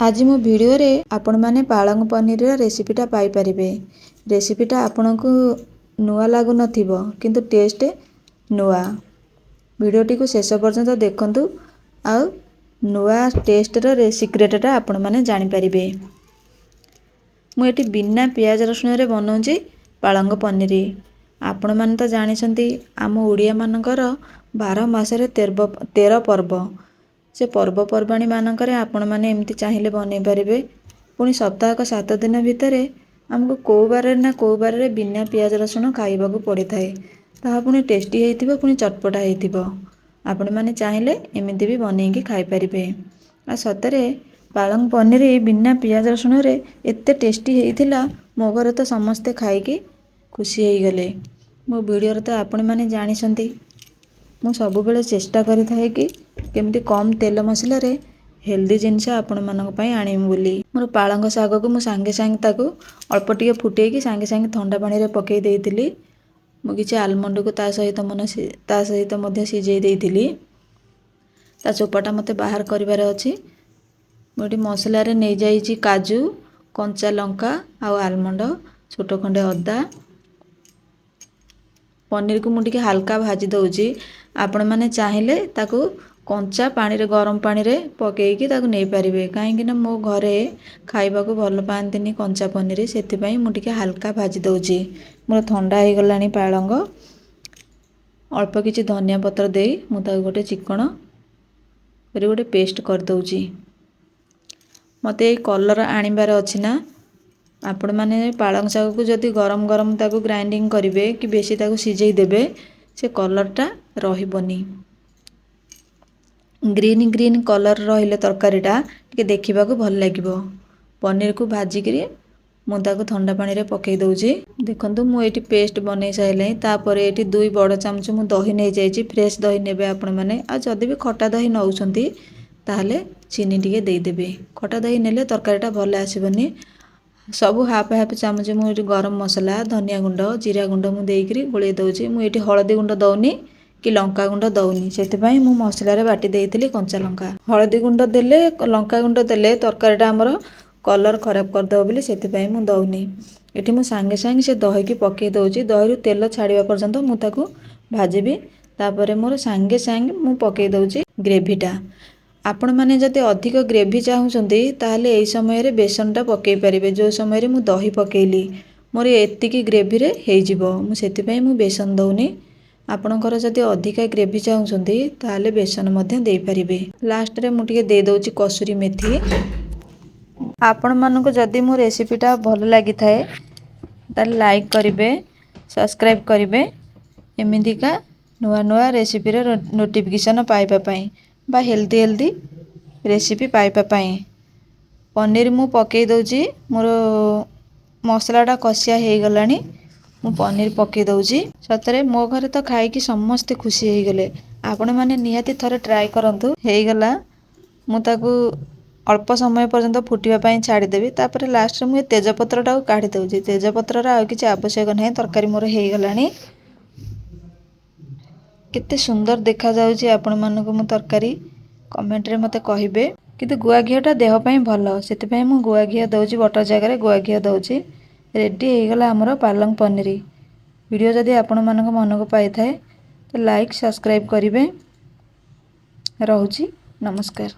आज मो भिडियो रे आपण माने पालंग पनीर रेसिपीटा पाई परिबे। रेसिपीटा आपनकु नुआ लागु नथिबो किंतु टेस्ट नुआ। भिडियोटी को शेष पर्यंत देखंतु आ नुआ टेस्ट रे सिक्रेटटा आपण माने जानि परिबे। मु एटी बिना प्याज रसुन रे बनाउची पालंग पनीर। आपण माने तो जानिसंती आम ओडिया मानकर 12 मासरे 13 पर्व। से पर्वपर्वाणी मानकरे आपण माने एमती चाहिए बनै पारिबे। पुणी सप्ताहक 7 दिन भितर आमको को बारे ना को बारे बिना प्याज रसुन खाइबाकू पड़ी थाए। ताहा पुणी टेस्टी हेइथिबो पुणी चटपटा हेइथिबो। आपण माने चाहिए एमती भी बनैकी खाइ पारिबे। आ सतरे पालंग पनीर बिना प्याज रसुन रे एते टेस्टी हेइथिला मो घरे तो समस्ते खाइकी खुशी हेइ गले। मो वीडियो रे तो आपण माने जानिसंती मु सब बेले चेष्टा करि थाए कि केमती कम तेल मसला रे हेल्दी जिनस आपण मानक पई आनिम बोली। मोर पालंग साग को मु सांगे सांगे ताको अल्प टिके फुटेकी सांगे सांगे ठंडा पानी रे पकेई देइतिली। मु किछि आलमंड को ता सहित मध्ये सिझेई देइतिली। ता चोपाटा मते बाहर करिवार अछि। मोटी मसला रे नै जाईची काजू, कंचा लंका आ आलमंड, छोट खंडे अदा। पनीर को मुझे हल्का भाजी दउची। आपण माने चाहिए ताकू कंचा पानी रे गरम पानी रे पकेईकी ताकू नै परिबे। काहेकि ना मो घरे खाइबा को भल पांतिनी कंचा पनीर सेति पई मु टिके हल्का भाजी दउची। मोर ठंडा हे गलानी पालंग। अल्प किछि धनिया पत्र देई मु ताकू गोटे चिकण रे गोटे पेस्ट कर दउची। मते ए कलर आनिबार अछि ना आपण माने पालंग साग को जदि गरम गरम ताकू ग्राइंडिंग करिवे कि बेसी ताकू सिझेई देबे से कलरटा रहिबोनी। ग्रीन ग्रीन कलर रहिले तरकारीटा टिके देखिबाकू भल लागिबो। पनीर को भाजी करी मु ताकू ठंडा पानी रे पकेई दउची। देखंतु मु एटी पेस्ट बनै साइले। तापर एटी 2 बड़ चमच मु दही नै जाईची। फ्रेश दही नेबे आपण माने। आ जदि भी खट्टा दही नउछंती ताहले चीनी टिके देई देबे। खट्टा दही नेले तरकारीटा भल आसीबोनी। सब हाफ हाफ चामच मु एटी गरम मसला, धनिया गुंड, जीरा गुंड मु देइकरी गोळै दउची। मु एटी हळदी गुंड दउनी कि लंका गुंड दउनी। सेति पई मु मसला रे बाटी देइतिली कंचा लंका। हळदी गुंड देले लंका गुंड देले तरकारीटा हमर कलर खराब कर दो बोली सेति पई मु दउनी। एटी मु सांगे सांगे से दही की पकेई दउची। दही रु तेल छाड़िबा पर्यंत मु ताकू भाजीबी। तापरे मोर सांगे सांगे मु पकेई दउची ग्रेवीटा। आपण माने जदि अधिक ग्रेवी चाहुचंती ताहले एई समय रे बेसनटा पकेई परिबे। जो समय रे मु दही पकेइली मोर एतिकी ग्रेवी रे हेइ जिवो। मु सेति पई मु बेसन दउनी। आपणकर जदि अधिका ग्रेवी चाहुचंती ताहले बेसन मध्ये देई परिबे। लास्ट रे मु टिके दे दउची कसुरी मेथी। आपण मानको जदि मो रेसिपीटा भल लागि थाए ताले लाइक करिवे, सब्सक्राइब करिवे। एमिदिका नुआ नुआ रेसिपी रे नोटिफिकेशन पाइबा पई बा हेल्दी हेल्दी रेसिपी पाइबा पई। पनीर मु पकेई दउची। मोर मसलाटा कसिया हेइ गलानी। मु पनीर पकेई दउची। सतरे मो घरे तो खाइकी समस्त खुशी हेइ गले। आपण माने निहाती थरे ट्राई करंतु। हेइ गला मु ताकू अल्प समय पर्यंत फुटिबा पई छाडी देबी। तापरे लास्ट रे मु तेजपत्रटा को काढी दउची। तेजपत्ररा आ किछि आवश्यक नै। तरकारी मोर हेइ गलानी। केते सुंदर देखा जाउची आपण मानको मु तरकारी कमेंट रे मते कहिबे। किंतु गुआ घियाटा देह पई भलो सेति पई मु गुआ घिया दउची। बटर जगह रे गुआ घिया दउची। रेडी हेइ गला हमर पालंग पनीर। वीडियो जदि आपण मानको मनको पाई थाए तो लाइक सब्सक्राइब करिवे। रहूची नमस्कार।